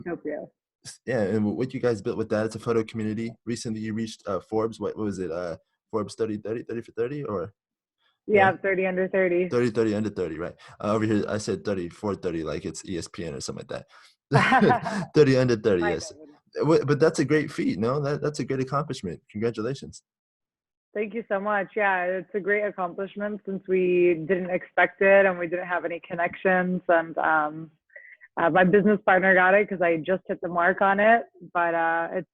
Scopio. Yeah, and what you guys built with that, it's a photo community. Recently, you reached Forbes. What was it? Forbes 30 for 30, or yeah, Yeah, 30 under 30. 30 30 under 30, right? Over here, I said 30 for 30, like it's ESPN or something like that. 30 under 30, Kind yes. of. But that's a great feat, no? That's a great accomplishment. Congratulations. Thank you so much. Yeah, it's a great accomplishment since we didn't expect it and we didn't have any connections. And my business partner got it because I just hit the mark on it. But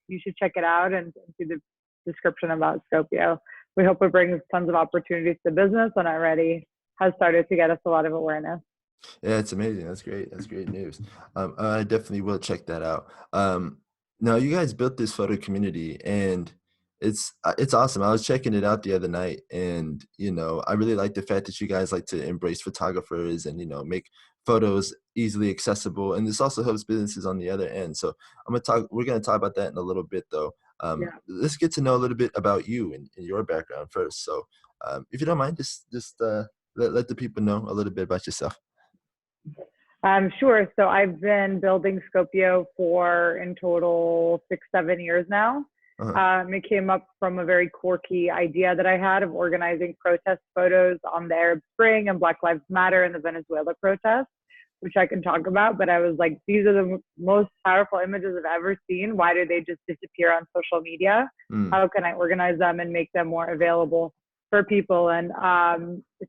you should check it out and see the description about Scopio. We hope it brings tons of opportunities to business, and already has started to get us a lot of awareness. Yeah, it's amazing. That's great. That's great news. I definitely will check that out. Now you guys built this photo community, and it's awesome. I was checking it out the other night, and I really like the fact that you guys like to embrace photographers and make photos easily accessible, and this also helps businesses on the other end. So we're gonna talk about that in a little bit, though. Yeah. Let's get to know a little bit about you and your background first. So, if you don't mind, just let the people know a little bit about yourself. Sure. So I've been building Scopio for in total 6, 7 years now. Uh-huh. It came up from a very quirky idea that I had of organizing protest photos on the Arab Spring and Black Lives Matter and the Venezuela protests, which I can talk about. But I was like, these are the most powerful images I've ever seen. Why do they just disappear on social media? Mm. How can I organize them and make them more available for people and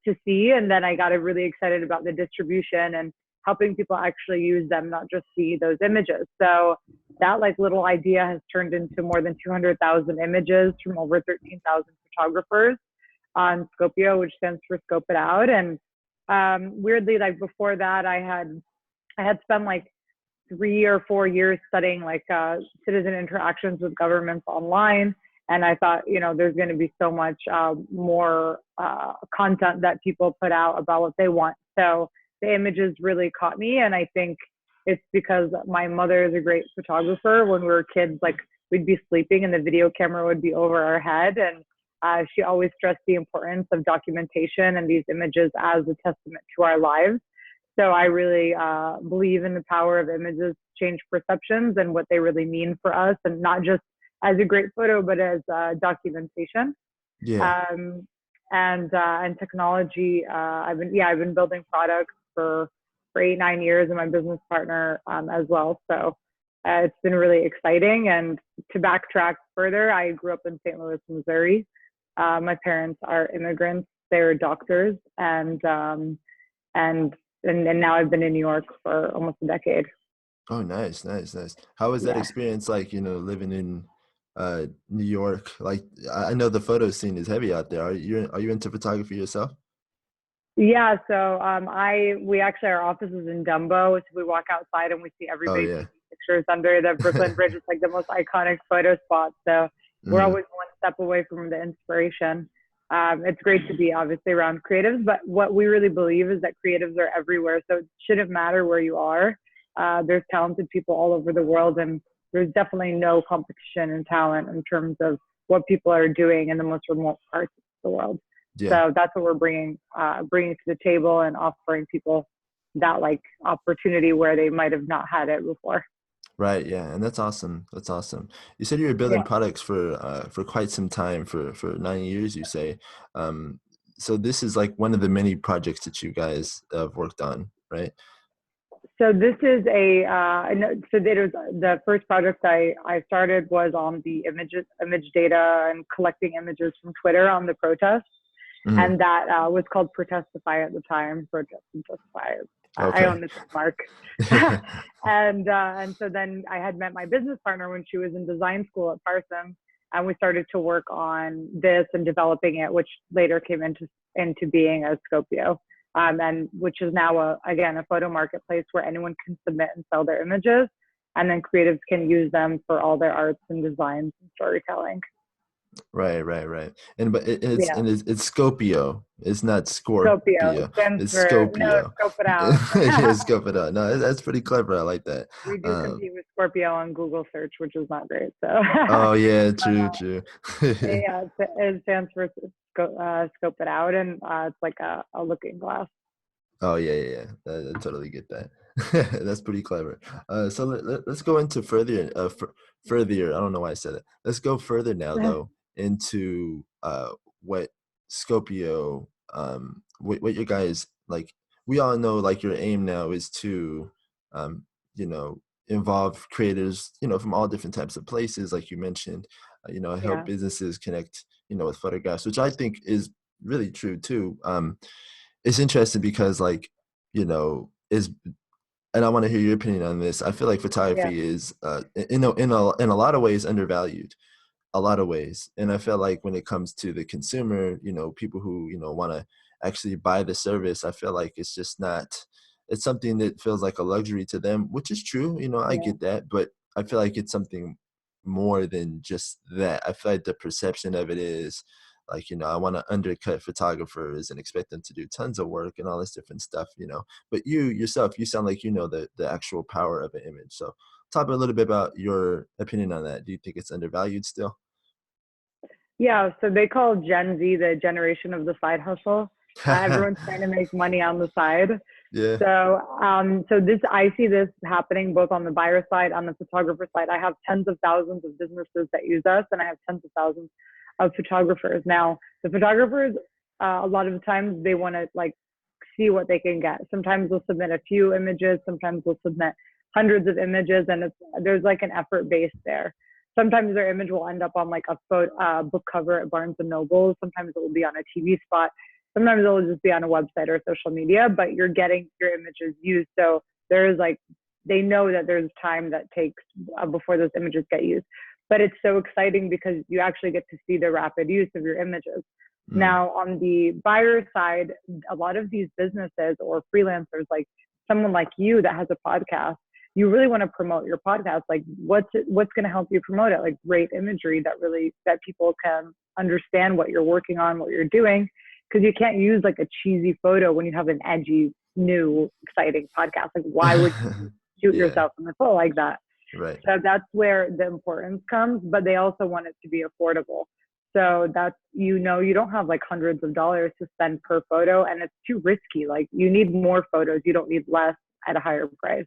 to see? And then I got really excited about the distribution and helping people actually use them, not just see those images. So that little idea has turned into more than 200,000 images from over 13,000 photographers on Scopio, which stands for Scope It Out. And weirdly, before that, I had spent 3 or 4 years studying citizen interactions with governments online. And I thought, there's going to be so much more content that people put out about what they want. So the images really caught me. And I think it's because my mother is a great photographer. When we were kids, we'd be sleeping and the video camera would be over our head. And she always stressed the importance of documentation and these images as a testament to our lives. So I really believe in the power of images to change perceptions and what they really mean for us, and not just as a great photo, but as documentation. Yeah. And technology. I've been building products for 8, 9 years, and my business partner as well. So it's been really exciting. And to backtrack further, I grew up in St. Louis, Missouri. My parents are immigrants; they're doctors, and now I've been in New York for almost a decade. Oh, nice, nice, nice. How was that Yeah. experience like, living in New York? Like, I know the photo scene is heavy out there. Are you into photography yourself? Yeah, so we actually, our office is in Dumbo, so we walk outside and we see Oh everybody yeah. taking pictures under the Brooklyn Bridge. It's the most iconic photo spot. So we're Hmm. always one step away from the inspiration. It's great to be obviously around creatives, but what we really believe is that creatives are everywhere. So it shouldn't matter where you are. There's talented people all over the world, and there's definitely no competition in talent in terms of what people are doing in the most remote parts of the world. Yeah. So that's what we're bringing to the table and offering people that opportunity where they might have not had it before. Right. Yeah. And that's awesome. That's awesome. You said you were building Yeah. products for quite some time, for 9 years, you say. Um, so this is like one of the many projects that you guys have worked on, right? So this is so it was the first project I started was on the image data and collecting images from Twitter on the protests. Hmm. And that was called Protestify at the time. Protest and Justify. I Okay. own the trademark. And so then I had met my business partner when she was in design school at Parsons, and we started to work on this and developing it, which later came into being as Scopio, and which is now again a photo marketplace where anyone can submit and sell their images, and then creatives can use them for all their arts and designs and storytelling. Right, right, right. And but it's Yeah. and it's Scopio. It's not Scopio Scorpio. stands It's for no, Scopio. scope it out. Yeah, scope it out. No, that's pretty clever. I like that. We do Um, compete with Scorpio on Google search, which is not great. So, oh yeah, but true, true. yeah, it stands for scope it out, and it's like a looking glass. Oh yeah, yeah, yeah. I totally get that. That's pretty clever. So let's go into further. I don't know why I said it. Let's go further now, though, into what Scopio, what your guys like. We all know, like, your aim now is to, um, you know, involve creators, from all different types of places, like you mentioned. Help Yeah, businesses connect, with photographs, which I think is really true too. It's interesting because, like, is and I want to hear your opinion on this. I feel like yeah, photography is, in a lot of ways, undervalued. A lot of ways, and I feel like when it comes to the consumer, people who want to actually buy the service, I feel like it's just not. It's something that feels like a luxury to them, which is true. I yeah, get that, but I feel like it's something more than just that. I feel like the perception of it is like, I want to undercut photographers and expect them to do tons of work and all this different stuff. But you yourself, you sound like the actual power of an image. So talk a little bit about your opinion on that. Do you think it's undervalued still? yeah. So they call Gen Z the generation of the side hustle. Everyone's trying to make money on the side. Yeah. So this, I see this happening both on the buyer side, on the photographer side. I have tens of thousands of businesses that use us, and I have tens of thousands of photographers. Now, the photographers, a lot of the times they want to like see what they can get. Sometimes they'll submit a few images. Sometimes they'll submit hundreds of images, and there's like an effort base there. Sometimes their image will end up on like a book cover at Barnes and Noble. Sometimes it will be on a TV spot. Sometimes it'll just be on a website or social media, but you're getting your images used. So there's like, they know that there's time that takes before those images get used. But it's so exciting because you actually get to see the rapid use of your images. Mm, Now, on the buyer side, a lot of these businesses or freelancers, like someone like you that has a podcast, you really want to promote your podcast. Like, what's going to help you promote it? Like, great imagery that people can understand what you're working on, what you're doing, because you can't use like a cheesy photo when you have an edgy, new, exciting podcast. Like, why would you shoot yeah. yourself in the foot like that? Right. So that's where the importance comes, but they also want it to be affordable. So that's, you don't have like hundreds of dollars to spend per photo, and it's too risky. Like, you need more photos, you don't need less at a higher price.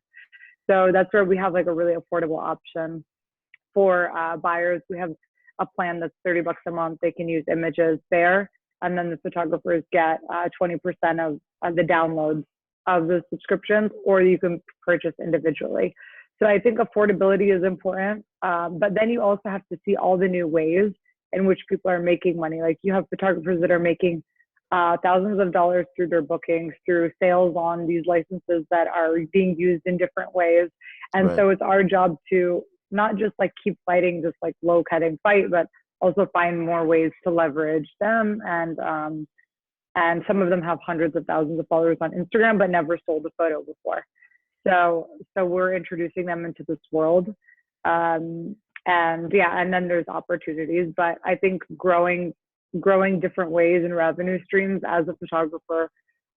So that's where we have like a really affordable option for buyers. We have a plan that's $30 a month. They can use images there. And then the photographers get 20% of the downloads of the subscriptions, or you can purchase individually. So I think affordability is important. But then you also have to see all the new ways in which people are making money. Like, you have photographers that are making thousands of dollars through their bookings, through sales on these licenses that are being used in different ways. And Right. so it's our job to not just like keep fighting this like low cutting fight, but also find more ways to leverage them. And some of them have hundreds of thousands of followers on Instagram, but never sold a photo before. So we're introducing them into this world. And yeah, and then there's opportunities, but I think growing different ways and revenue streams as a photographer,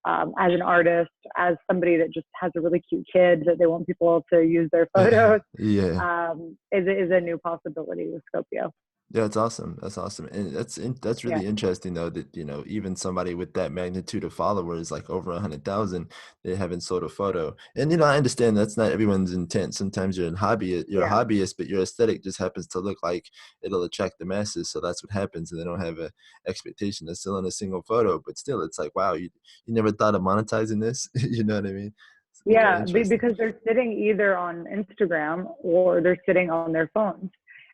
as an artist, as somebody that just has a really cute kid that they want people to use their photos, Yeah. is a new possibility with Scopio. Yeah, it's awesome. That's awesome. And that's Yeah, really interesting though, that, even somebody with that magnitude of followers, like over 100,000, they haven't sold a photo. And I understand that's not everyone's intent. Sometimes you're a yeah, hobbyist, but your aesthetic just happens to look like it'll attract the masses. So that's what happens. And they don't have a expectation of selling a single photo. But still, it's like, wow, you never thought of monetizing this. You know what I mean? It's kind of yeah, interesting. because they're sitting either on Instagram or they're sitting on their phones.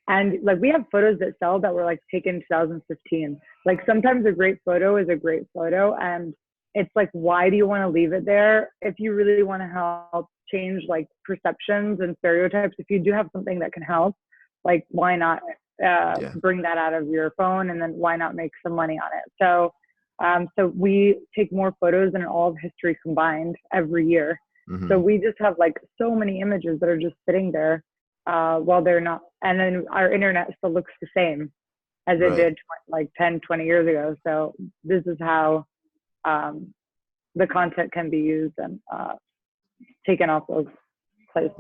And like, we have photos that sell that were like taken in 2015. Like, sometimes a great photo is a great photo, and it's like, why do you want to leave it there if you really want to help change like perceptions and stereotypes? If you do have something that can help, like, why not Yeah. bring that out of your phone, and then why not make some money on it? So we take more photos than all of history combined every year. So Hmm. we just have like so many images that are just sitting there while they're not. And then our internet still looks the same as it Right. did like 10, 20 years ago. So this is how um, the content can be used and taken off those places.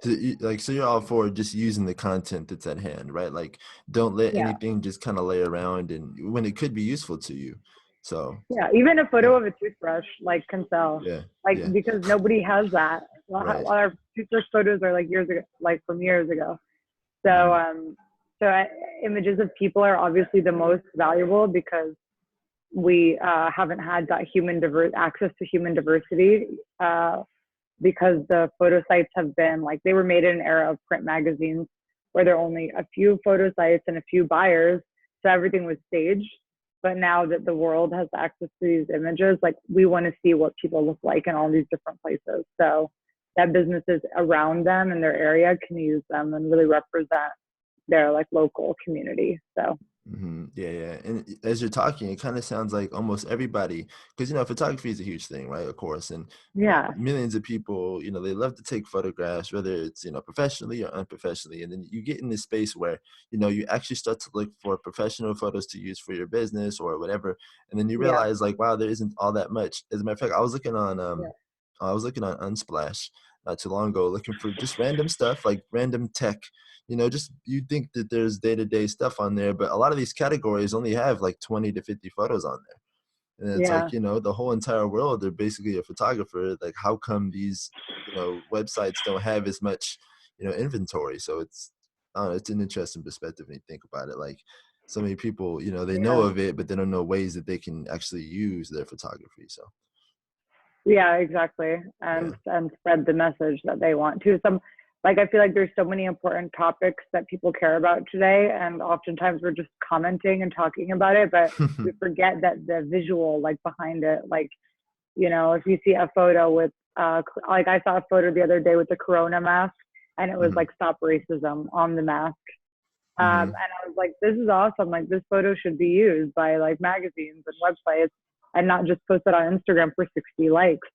Yeah. So you're all for just using the content that's at hand, right? Like, don't let Yeah. anything just kind of lay around and when it could be useful to you. So, Yeah. Even a yeah, photo of a toothbrush like can sell, yeah, like, yeah. because nobody has that. Right. our first photos are like years ago, like from years ago. So, Mhm. images of people are obviously the most valuable because we haven't had that access to human diversity, because the photo sites have been like, they were made in an era of print magazines where there are only a few photo sites and a few buyers. So everything was staged. But now that the world has access to these images, like we want to see what people look like in all these different places. So that businesses around them in their area can use them and really represent their like local community. So Yeah, yeah. And as you're talking, it kind of sounds like almost everybody, because photography is a huge thing, right? Of course, and yeah, millions of people, they love to take photographs, whether it's professionally or unprofessionally. And then you get in this space where you actually start to look for professional photos to use for your business or whatever, and then you yeah, realize like, wow, there isn't all that much. As a matter of fact, yeah, I was looking on Unsplash not too long ago, looking for just random stuff, like random tech. Just you think that there's day-to-day stuff on there, but a lot of these categories only have like 20 to 50 photos on there. And it's like, yeah, the whole entire world, they're basically a photographer. Like, how come these, websites don't have as much, inventory? So it's, I don't know, it's an interesting perspective when you think about it. Like, so many people, they know yeah. of it, but they don't know ways that they can actually use their photography. So, Yeah, exactly. yeah. And spread the message that they want to. Like I feel like there's so many important topics that people care about today, and oftentimes we're just commenting and talking about it, but we forget that the visual like behind it, like, if you see a photo with like I saw a photo the other day with the corona mask, and it was hmm like stop racism on the mask. And hmm I was like, this is awesome. Like this photo should be used by like magazines and websites and not just posted on Instagram for 60 likes.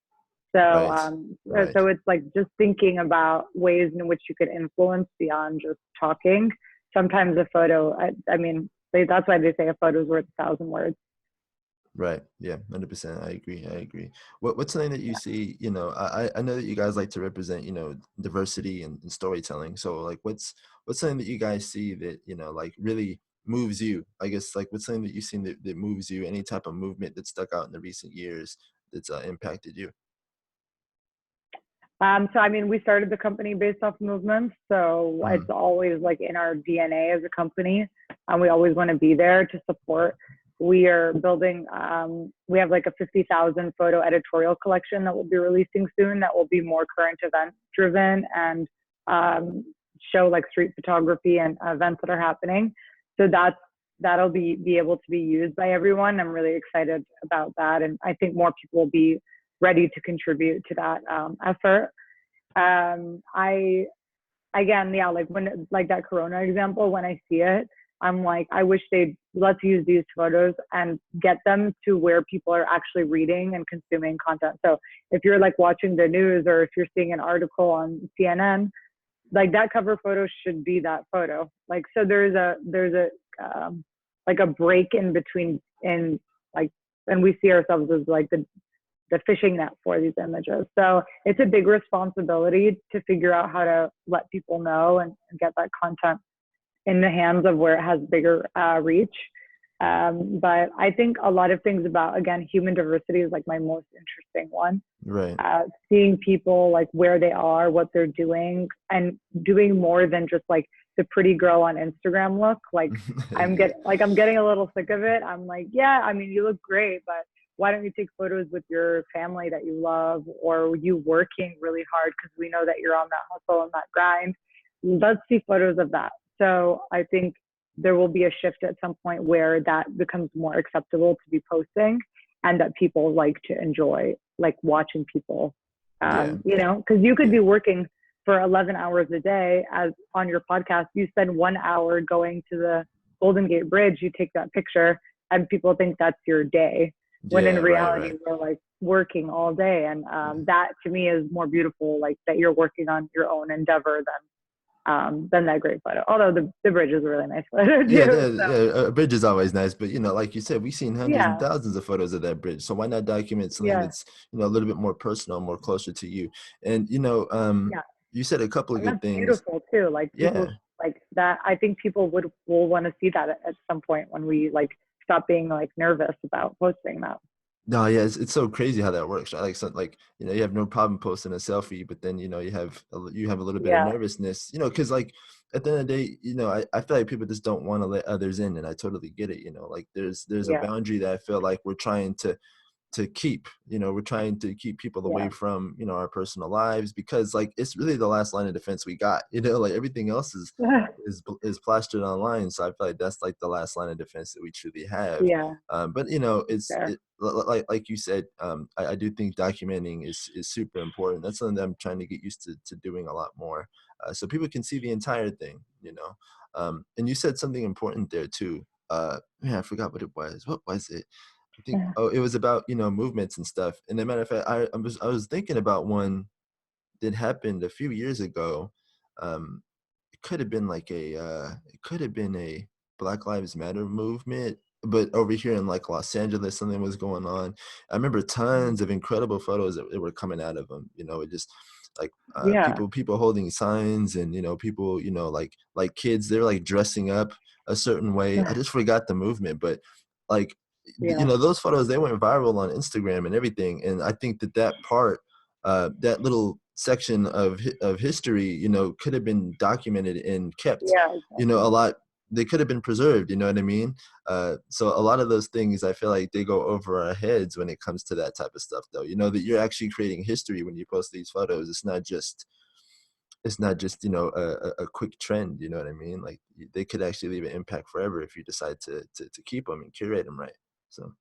So, Right. Right. so it's like just thinking about ways in which you could influence beyond just talking. Sometimes a photo, I mean, that's why they say a photo is worth 1,000 words. Right. Yeah. 100%. I agree. I agree. What's something that you see? I know that you guys like to represent, diversity and storytelling. So, like, what's something that you guys see that like really moves you? I guess like what's something that you've seen that moves you? Any type of movement that stuck out in the recent years that's impacted you? So I mean, we started the company based off movements, so it's hmm always like in our DNA as a company, and we always want to be there to support. We are building. We have like a 50,000 photo editorial collection that we'll be releasing soon. That will be more current event driven and um, show like street photography and events that are happening. So that'll be able to be used by everyone. I'm really excited about that, and I think more people will be ready to contribute to that effort. I again, yeah, like when like that Corona example, when I see it, I'm like, I wish they'd let's use these photos and get them to where people are actually reading and consuming content. So if you're like watching the news or if you're seeing an article on CNN, like that cover photo should be that photo. Like so there's a like a break in between in like and we see ourselves as like the fishing net for these images. So it's a big responsibility to figure out how to let people know and get that content in the hands of where it has bigger reach. But I think a lot of things about, again, human diversity is like my most interesting one. Right. Seeing people like where they are, what they're doing, and doing more than just like the pretty girl on Instagram look. Like Yeah. I'm getting a little sick of it. I'm like, yeah, I mean, you look great, but why don't you take photos with your family that you love or you working really hard because we know that you're on that hustle and that grind. Let's see photos of that. So I think there will be a shift at some point where that becomes more acceptable to be posting and that people like to enjoy like watching people, Yeah. because you could Yeah. be working for 11 hours a day as on your podcast. You spend 1 hour going to the Golden Gate Bridge, you take that picture and people think that's your day. When in Yeah. Right. reality, Right. we're like working all day. And Yeah. that to me is more beautiful, like that you're working on your own endeavor than that great photo. Although the bridge is a really nice photo Yeah, too. So a bridge is always nice, but like you said, we've seen hundreds and yeah, thousands of photos of that bridge. So why not document something yeah, that's a little bit more personal, more closer to you? And yeah. you said a couple of And that's good things. beautiful too. Like people Yeah, like that. I think people will want to see that at some point when we like stop being like nervous about posting that. No, yeah, it's so crazy how that works, right? Like, so, like, you have no problem posting a selfie, but then, you have a little bit of Yeah, nervousness, because, like, at the end of the day, I feel like people just don't wanna let others in, and I totally get it, like, there's a yeah, boundary that I feel like we're trying to keep. We're trying to keep people away yeah, from, our personal lives, because, like, it's really the last line of defense we got. Like, everything else is plastered online. So I feel like that's like the last line of defense that we truly have. yeah, But fair. like you said, I do think documenting is super important. That's something that I'm trying to get used to doing a lot more, so people can see the entire thing. And you said something important there too. Man, I forgot what it was. What was it? I think, oh, it was about, movements and stuff. And as a matter of fact, I was thinking about one that happened a few years ago. Um, it could have been a Black Lives Matter movement, but over here in, like, Los Angeles, something was going on. I remember tons of incredible photos that were coming out of them. It just, like, Yeah, people holding signs, and people, like kids, they're like dressing up a certain way. I just forgot the movement, but, like, yeah, those photos, they went viral on Instagram and everything. And I think that part, that little section of history, could have been documented and kept, yeah, a exactly. lot. They could have been preserved. You know what I mean? So a lot of those things, I feel like they go over our heads when it comes to that type of stuff, though. That you're actually creating history when you post these photos. It's not just a quick trend. You know what I mean? Like, they could actually leave an impact forever if you decide to keep them and curate them right. So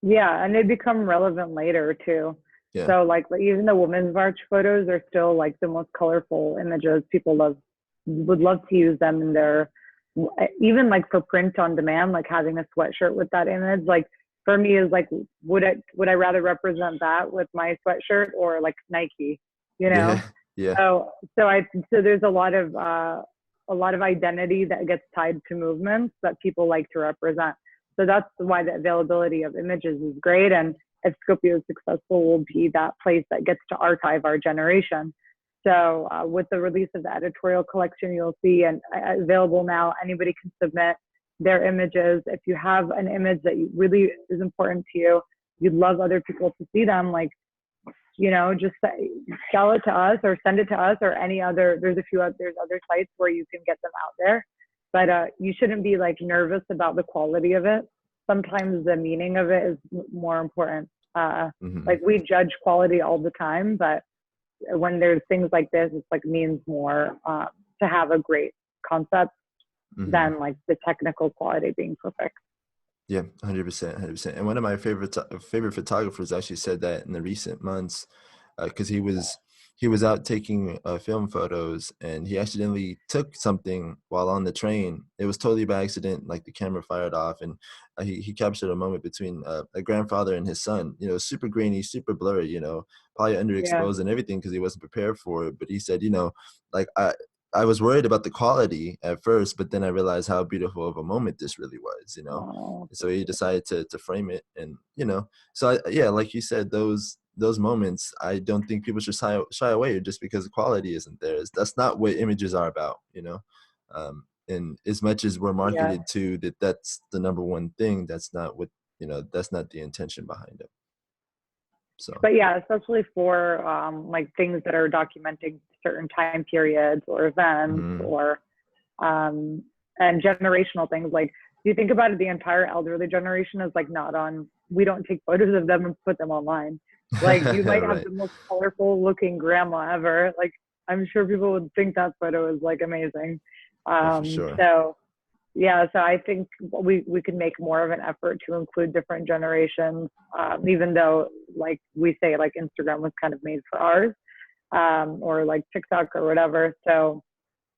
Yeah, and they become relevant later too. yeah, So like even the Women's March photos are still like the most colorful images. People would love to use them in their, even like for print on demand, like having a sweatshirt with that image. Like for me is like, would I rather represent that with my sweatshirt or like Nike, you know? yeah, yeah. So there's a lot of identity that gets tied to movements that people like to represent. So that's why the availability of images is great. And if Scopio is successful, will be that place that gets to archive our generation. So with the release of the editorial collection, you'll see, and available now, anybody can submit their images. If you have an image that really is important to you, you'd love other people to see them, like, just sell it to us or send it to us or any other. There's other sites where you can get them out there, but you shouldn't be like nervous about the quality of it. Sometimes the meaning of it is more important. Hmm. Like we judge quality all the time, but when there's things like this, it's like means more to have a great concept Hmm. than like the technical quality being perfect. Yeah, 100%, 100%. And one of my favorite photographers actually said that in the recent months, because he was out taking film photos, and he accidentally took something while on the train. It was totally by accident, like the camera fired off, and he captured a moment between a grandfather and his son. Super grainy, super blurry. Probably Yeah. underexposed and everything because he wasn't prepared for it. But he said, like, I was worried about the quality at first, but then I realized how beautiful of a moment this really was. Oh, So he decided to frame it. And so yeah, like you said, those moments, I don't think people should shy away just because the quality isn't there. That's not what images are about. And as much as we're yeah. marketed to that's the number one thing, that's not the intention behind it. So But yeah, especially for like things that are documenting certain time periods or events mhm. or um, and generational things. Like, do you think about it? The entire elderly generation is like not on. We don't take photos of them and put them online. Like, you might have Right. the most colorful looking grandma ever. Like, I'm sure people would think that photo is like amazing. Yeah, for sure. So yeah, so I think we could make more of an effort to include different generations, even though like we say like Instagram was kind of made for ours, or like TikTok or whatever. So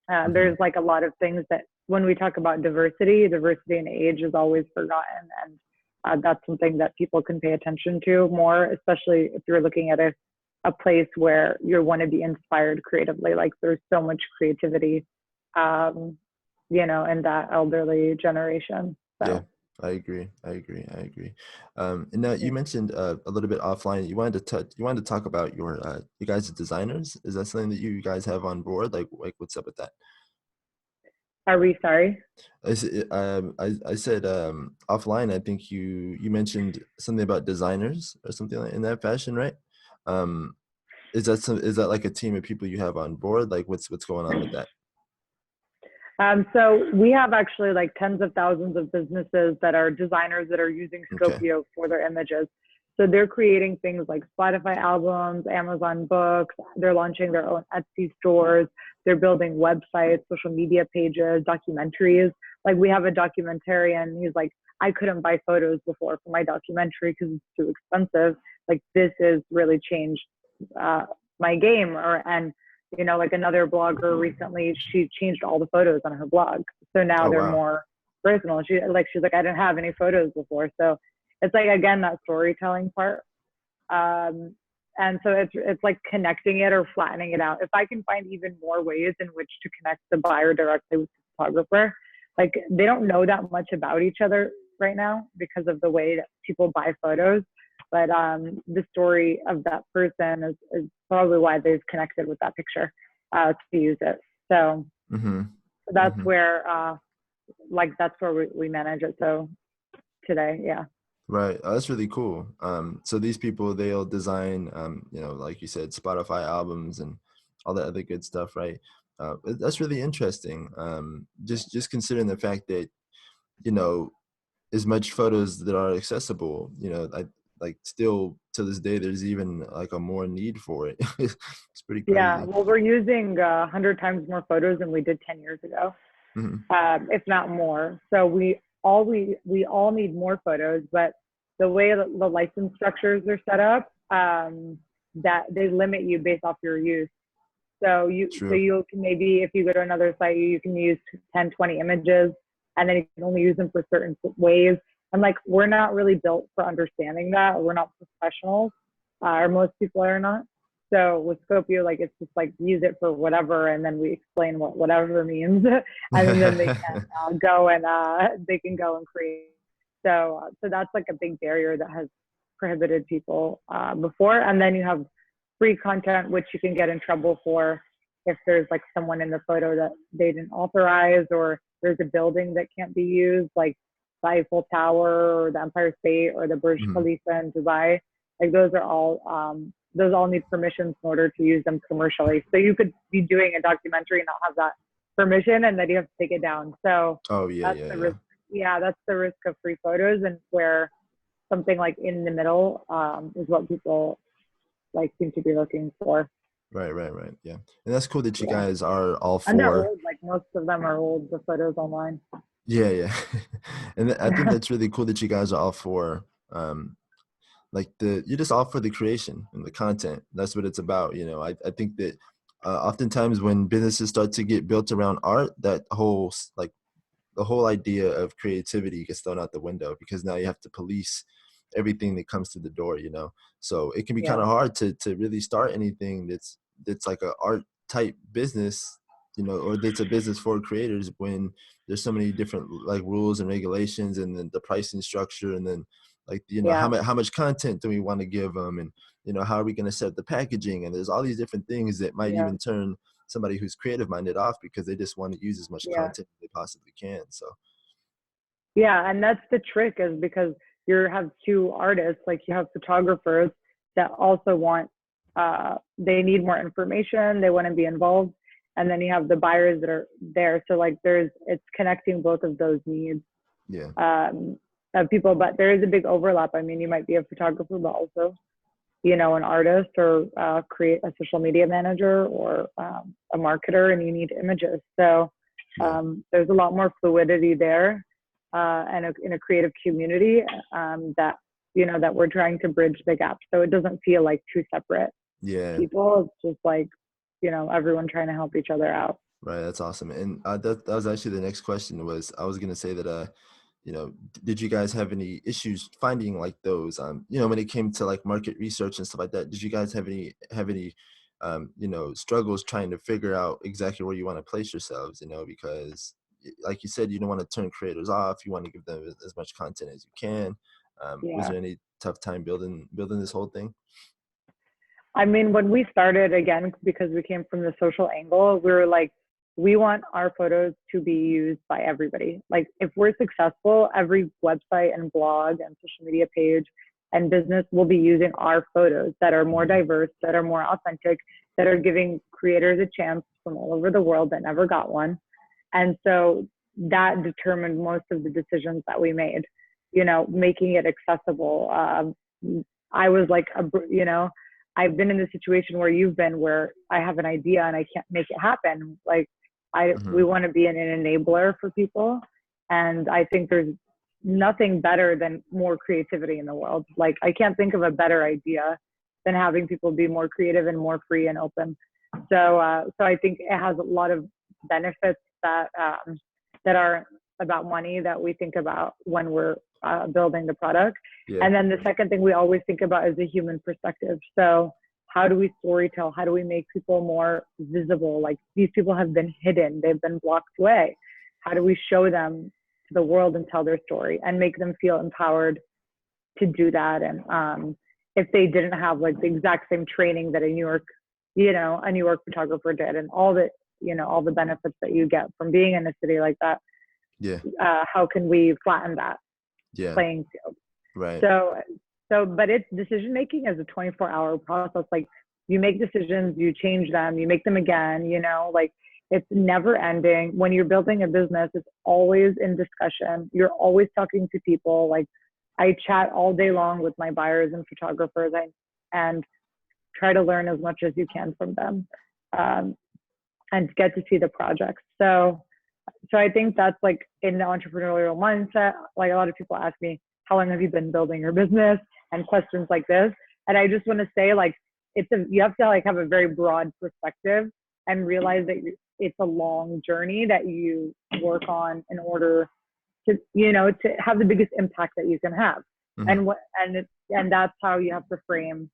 Hmm. there's like a lot of things that when we talk about diversity in age is always forgotten, and that's something that people can pay attention to more, especially if you're looking at a place where you want to be inspired creatively. Like there's so much creativity, um, in that elderly generation. Yeah, So I agree. I agree. I agree. And now yeah. you mentioned a little bit offline. You wanted to talk about you guys as designers. Is that something that you guys have on board? Like what's up with that? Are we sorry? I said offline. I think you mentioned something about designers or something like in that fashion, right? Um, is that like a team of people you have on board? Like what's going on with that? So we have actually like tens of thousands of businesses that are designers that are using Okay. Scopio for their images. So they're creating things like Spotify albums, Amazon books. They're launching their own Etsy stores. They're building websites, social media pages, documentaries. Like we have a documentarian. He's like, I couldn't buy photos before for my documentary because it's too expensive. Like this has really changed uh, my game. Like another blogger recently, she changed all the photos on her blog. So now Oh they're wow. more personal. She's like, I didn't have any photos before. So it's like, again, that storytelling part. Um, and so it's like connecting it or flattening it out. If I can find even more ways in which to connect the buyer directly with the photographer, like they don't know that much about each other right now because of the way that people buy photos. But the story of that person is probably why they've connected with that picture to use it. So Mm-hmm. that's Mm-hmm. where that's where we manage it. So today, yeah. Right. Oh, that's really cool. So these people, they'll design, like you said, Spotify albums and all that other good stuff, right? That's really interesting. Just considering the fact that, you know, as much photos that are accessible, I like still to this day, there's even like a more need for it. It's pretty Yeah, crazy. well, we're using 100 times more photos than we did 10 years ago, Hmm. if not more. So we all need more photos, but the way that the license structures are set up, that they limit you based off your use. So True. you can maybe, if you go to another site, you can use 10, 20 images, and then you can only use them for certain ways. And like, we're not really built for understanding that. We're not professionals, or most people are not. So with Scopio, like it's just like use it for whatever, and then we explain what whatever means, and then they can go and they can go and create. So that's like a big barrier that has prohibited people before. And then you have free content, which you can get in trouble for if there's like someone in the photo that they didn't authorize, or there's a building that can't be used, like the Eiffel Tower or the Empire State or the Burj Mhm. Khalifa in Dubai. Like those all need permissions in order to use them commercially. So you could be doing a documentary and not have that permission, and then you have to take it down. So Oh yeah, that's yeah, the yeah. risk. Yeah, that's the risk of free photos, and where something like in the middle is what people like seem to be looking for. Right, right, right. Yeah. And that's cool that you Yeah. guys are all And they're for. old, like most of them are old, the photos online. Yeah, yeah. And I think Yeah. that's really cool that you guys are all for like you're just all for the creation and the content. That's what it's about. I think that oftentimes when businesses start to get built around art, that like the whole idea of creativity gets thrown out the window because now you have to police everything that comes to the door. So it can be kind Yeah. of hard to really start anything that's like a art type business, or that's a business for creators when there's so many different like rules and regulations, and then the pricing structure, and then like Yeah. how much content do we want to give them, and how are we going to set the packaging, and there's all these different things that might Yeah. even turn somebody who's creative minded off because they just want to use as much Yeah. content as they possibly can. So Yeah. And that's the trick, is because you have two artists, like you have photographers that also want, they need more information, they want to be involved. And then you have the buyers that are there. So like it's connecting both of those needs yeah, um, of people, but there is a big overlap. I mean, you might be a photographer, but also an artist, or create a social media manager, or a marketer, and you need images. So yeah, there's a lot more fluidity there, and in a creative community, that that we're trying to bridge the gap, so it doesn't feel like two separate yeah. people. It's just like everyone trying to help each other out. Right, that's awesome. And that was actually the next question. Was I was gonna say that did you guys have any issues finding like those when it came to like market research and stuff like that? Did you guys have any struggles trying to figure out exactly where you want to place yourselves? Because like you said, you don't want to turn creators off. You want to give them as much content as you can. Was Yeah. there any tough time building this whole thing? I mean, when we started, again, because we came from the social angle, we were like, we want our photos to be used by everybody. Like if we're successful, every website and blog and social media page and business will be using our photos that are more diverse, that are more authentic, that are giving creators a chance from all over the world that never got one. And so that determined most of the decisions that we made, you know, making it accessible. I was like, you know, I've been in the situation where you've been, where I have an idea and I can't make it happen. Like we want to be an enabler for people. And I think there's nothing better than more creativity in the world. Like I can't think of a better idea than having people be more creative and more free and open. So I think it has a lot of benefits that that aren't about money that we think about when we're building the product. Yeah. And then the second thing we always think about is the human perspective. So how do we storytell? How do we make people more visible? Like these people have been hidden, they've been blocked away. How do we show them to the world and tell their story and make them feel empowered to do that? And if they didn't have like the exact same training that a New York photographer did, and all the, you know, all the benefits that you get from being in a city like that, Yeah. how can we flatten that playing field? Right. So, but it's decision making is a 24-hour process. Like you make decisions, you change them, you make them again, you know, like it's never ending. When you're building a business, it's always in discussion. You're always talking to people. Like I chat all day long with my buyers and photographers and try to learn as much as you can from them, and get to see the projects. So I think that's like in the entrepreneurial mindset. Like a lot of people ask me, how long have you been building your business, and questions like this. And I just want to say, like, you have to like have a very broad perspective and realize that it's a long journey that you work on in order to, you know, to have the biggest impact that you can have. And that's how you have to frame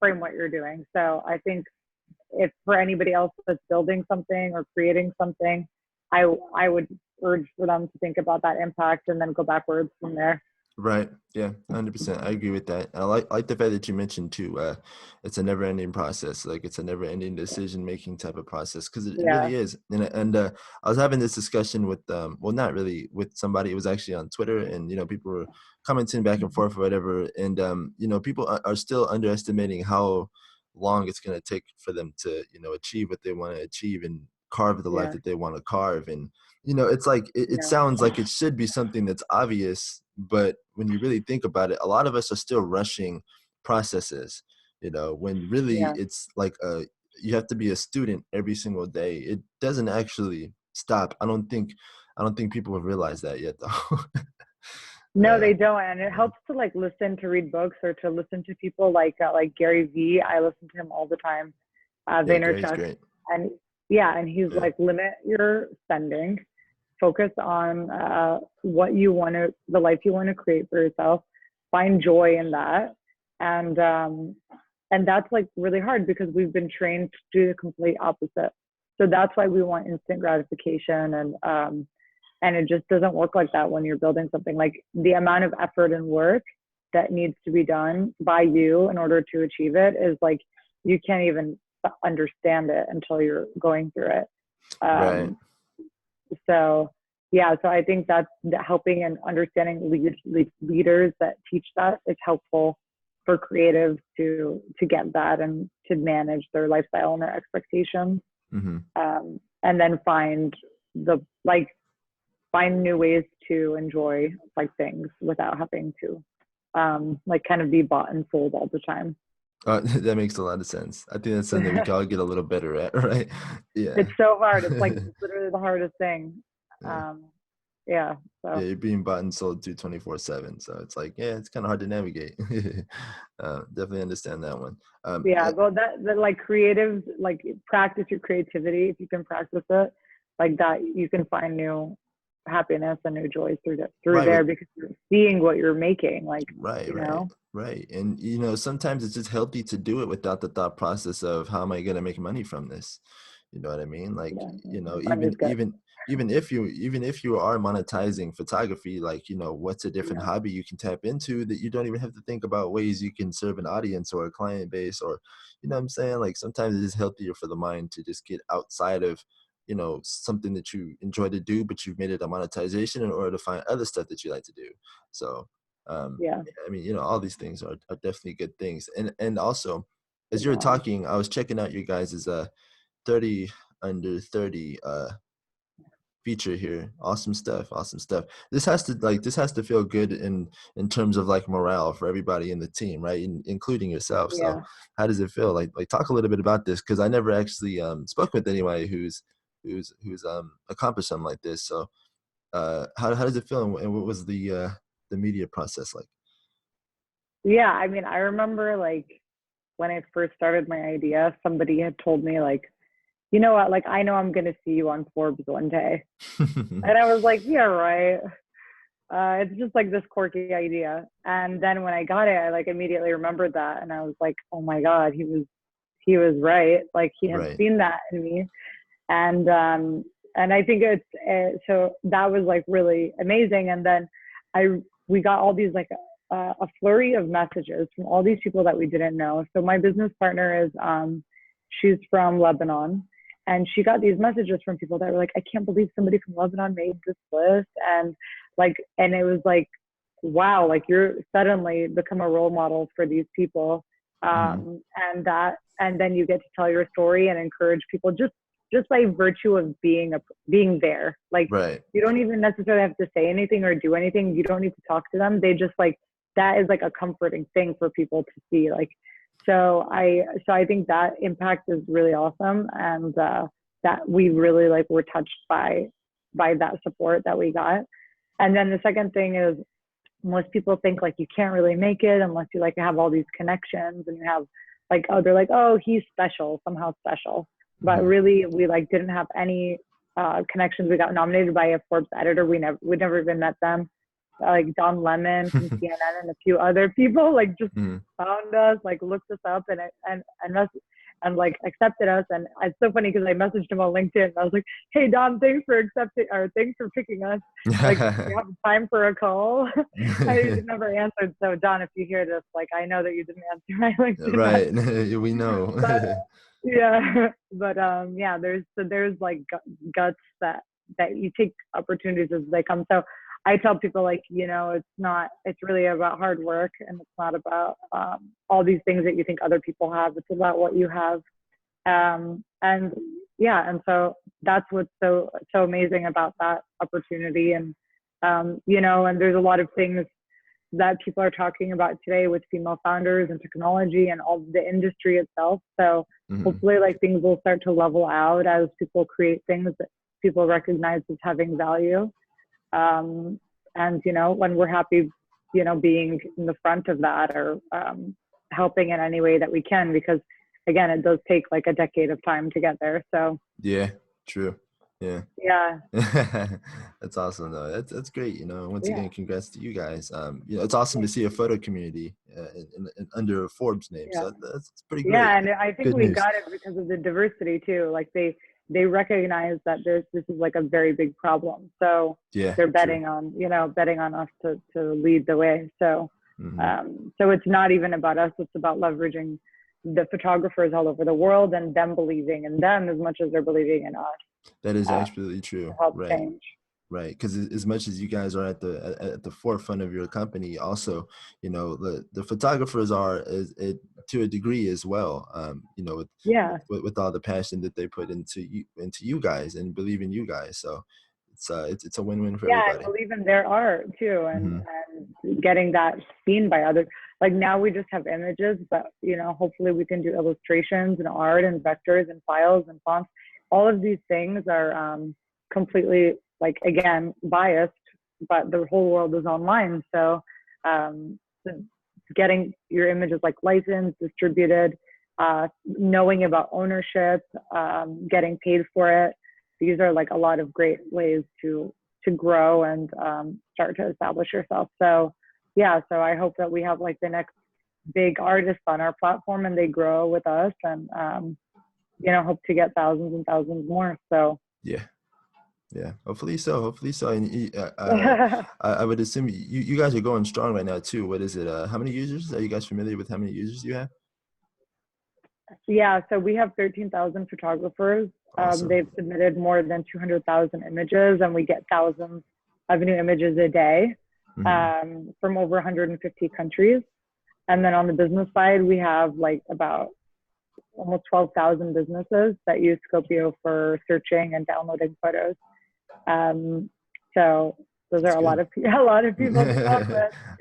what you're doing. So I think if for anybody else that's building something or creating something, I would urge for them to think about that impact and then go backwards from there. Right. Yeah, 100%. I agree with that. I like the fact that you mentioned too, it's a never ending process. Like it's a never ending decision making type of process, because it really is. And I was having this discussion with well, not really with somebody. It was actually on Twitter, and you know, people were commenting back and forth or whatever. And you know, people are still underestimating how long it's going to take for them to, you know, achieve what they want to achieve and carve the life that they want to carve. And you know, it's like it sounds like it should be something that's obvious, but when you really think about it, a lot of us are still rushing processes, you know, when really it's like you have to be a student every single day. It doesn't actually stop. I don't think people have realized that yet, though. No, they don't. And it helps to like listen to read books or to listen to people like Gary Vee. I listen to him all the time. Gary's great. And he's like, limit your spending, focus on the life you want to create for yourself, find joy in that. And that's like really hard because we've been trained to do the complete opposite. So that's why we want instant gratification. And it just doesn't work like that when you're building something. Like the amount of effort and work that needs to be done by you in order to achieve it is like, you can't even understand it until you're going through it. Right. So I think that's helping and understanding leaders that teach that is helpful for creatives to get that and to manage their lifestyle and their expectations. And then find new ways to enjoy like things without having to like kind of be bought and sold all the time. That makes a lot of sense. I think that's something we can all get a little better at, right? Yeah. It's so hard. It's like literally the hardest thing. So you're being bought and sold to 24/7. So it's like, it's kind of hard to navigate. Definitely understand that one. Well, that like creatives, like practice your creativity. If you can practice it like that, you can find new happiness and new joys through there because you're seeing what you're making. Like, Right. And you know, sometimes it's just healthy to do it without the thought process of how am I going to make money from this? You know what I mean? Like, you know, even if you are monetizing photography, like, what's a different Yeah. hobby you can tap into that you don't even have to think about ways you can serve an audience or a client base, or, you know what I'm saying? Like, sometimes it is healthier for the mind to just get outside of, something that you enjoy to do, but you've made it a monetization in order to find other stuff that you like to do. So, Yeah. yeah, I mean, all these things are definitely good things. And also, as you were Yeah. talking, I was checking out your guys' 30 under 30 feature here. Awesome stuff. Awesome stuff. This has to feel good in terms of like morale for everybody in the team, right? Including yourself. So Yeah. how does it feel? Like talk a little bit about this, because I never actually spoke with anybody who's accomplished something like this. So how does it feel, and what was the media process like? Yeah. I mean, I remember like when I first started my idea, somebody had told me like, you know what, like I know I'm gonna see you on Forbes one day. And I was like, yeah, right. It's just like this quirky idea. And then when I got it, I like immediately remembered that, and I was like, oh my God, he was right. Like he had Right. seen that in me, and I think it's so that was like really amazing. And then I we got all these like a flurry of messages from all these people that we didn't know. So my business partner is she's from Lebanon, and she got these messages from people that were like, I can't believe somebody from Lebanon made this list, and it was like, wow, like you're suddenly become a role model for these people, Hmm. and then you get to tell your story and encourage people just by virtue of being there. Like Right. you don't even necessarily have to say anything or do anything. You don't need to talk to them. They just like that is like a comforting thing for people to see. Like so I think that impact is really awesome, and that we really like were touched by that support that we got. And then the second thing is most people think like you can't really make it unless you like have all these connections and you have like, oh, they're like, oh, he's special, somehow special. But Hmm. really we like didn't have any connections. We got nominated by a Forbes editor. We never even met them. Like Don Lemon from CNN and a few other people like just Hmm. found us, like looked us up and like accepted us. And it's so funny because I messaged him on LinkedIn and I was like, hey Don, thanks for accepting or thanks for picking us. Like, do you have time for a call? And he never answered. So Don, if you hear this, like I know that you didn't answer my LinkedIn Right. message. We know. But yeah, but yeah, there's like guts that you take opportunities as they come. So I tell people like, it's really about hard work, and it's not about all these things that you think other people have. It's about what you have. And yeah, and so that's what's so amazing about that opportunity. And and there's a lot of things that people are talking about today with female founders and technology and all the industry itself. So Hmm. hopefully like things will start to level out as people create things that people recognize as having value. Um, and when we're happy, being in the front of that, or helping in any way that we can, because again, it does take like a decade of time to get there. So Yeah, true. Yeah. yeah, That's awesome though. That's great. Once yeah, again, congrats to you guys. It's awesome to see a photo community under a Forbes name. yeah. So that's pretty great. Yeah, and I think Good we news. got it because of the diversity too. Like they recognize that this is like a very big problem. So Yeah, they're true. betting on us to lead the way. So Hmm. so it's not even about us, it's about leveraging the photographers all over the world and them believing in them as much as they're believing in us, That is to absolutely true. help Right. change. Right, because as much as you guys are at the forefront of your company, also, the photographers are to a degree as well. With, Yeah. with all the passion that they put into you guys and believe in you guys. So it's a win-win for Yeah, and everybody. believe in their art too, Hmm. and getting that seen by others. Like now we just have images, but hopefully we can do illustrations and art and vectors and files and fonts. All of these things are completely, like, again, biased, but the whole world is online. So getting your images like licensed, distributed, knowing about ownership, getting paid for it, these are like a lot of great ways to grow and start to establish yourself. So yeah, so I hope that we have like the next big artists on our platform and they grow with us, and hope to get thousands and thousands more. So Yeah. Yeah, hopefully so. Hopefully so. And I would assume you guys are going strong right now too. What is it? How many users? Are you guys familiar with how many users you have? Yeah, so we have 13,000 photographers. Awesome. They've submitted more than 200,000 images, and we get thousands of new images a day Hmm. from over 150 countries. And then on the business side, we have like about almost 12,000 businesses that use Scopio for searching and downloading photos. Um, so those are That's a lot good. of a lot of people to talk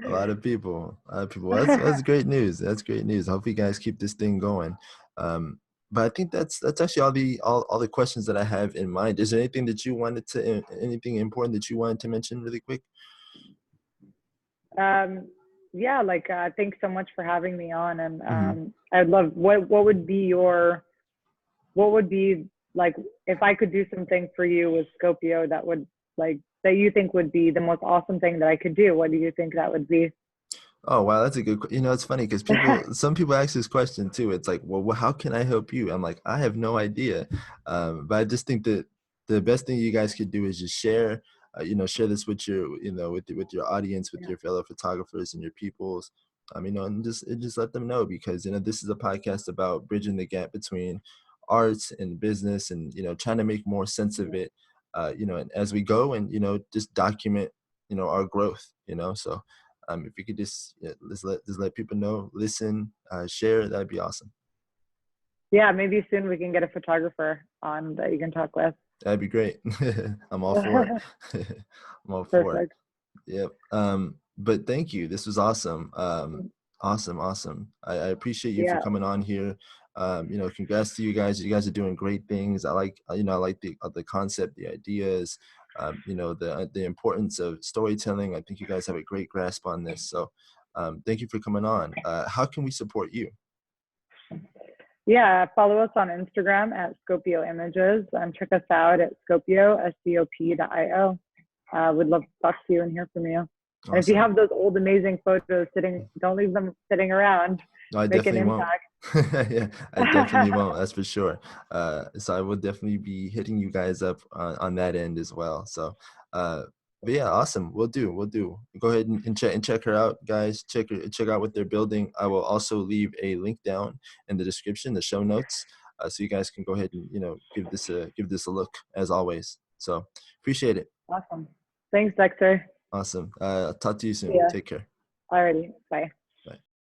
A lot of people. A lot of people. Well, that's with. great news. That's great news. Hope you guys keep this thing going. Um, but I think that's actually all the questions that I have in mind. Is there anything that you wanted to anything important that you wanted to mention really quick? um, yeah, like thanks so much for having me on, and Hmm. I'd love what would be your what would be like if I could do something for you with Scopio that would like that you think would be the most awesome thing that I could do. What do you think that would be? Oh wow, that's a good. You know, it's funny because some people ask this question too. It's like, well, how can I help you? I'm like, I have no idea, but I just think that the best thing you guys could do is just share. Share this with your, with your audience, with Yeah, your fellow photographers and your peoples. And just let them know because this is a podcast about bridging the gap between arts and business, and trying to make more sense of yeah, it. And as we go, and just document our growth. So if you could just let people know, listen, share, that'd be awesome. yeah. Maybe soon we can get a photographer on that you can talk with. That'd be great. I'm all for it. I'm all for it. Perfect. Yep. But thank you. This was awesome. Awesome, awesome. I appreciate you for Yeah, coming on here. Congrats to you guys. You guys are doing great things. I like the concept, the ideas, the importance of storytelling. I think you guys have a great grasp on this. So, thank you for coming on. How can we support you? yeah. Follow us on Instagram at Scopio Images and check us out at Scopio SCOP.io. Would love to talk to you and hear from you. And if you Awesome. have those old amazing photos sitting, don't leave them sitting around. No, I Make an definitely won't. impact. Yeah, I definitely won't. That's for sure. So I will definitely be hitting you guys up on that end as well. So, uh, but yeah, awesome. We'll do. We'll do. Go ahead and check her out, guys. Check out what they're building. I will also leave a link down in the description, the show notes, so you guys can go ahead and give this a look as always. So appreciate it. Awesome. Thanks, Dexter. Awesome. Talk to you soon. Yeah. Take care. Alrighty. Bye.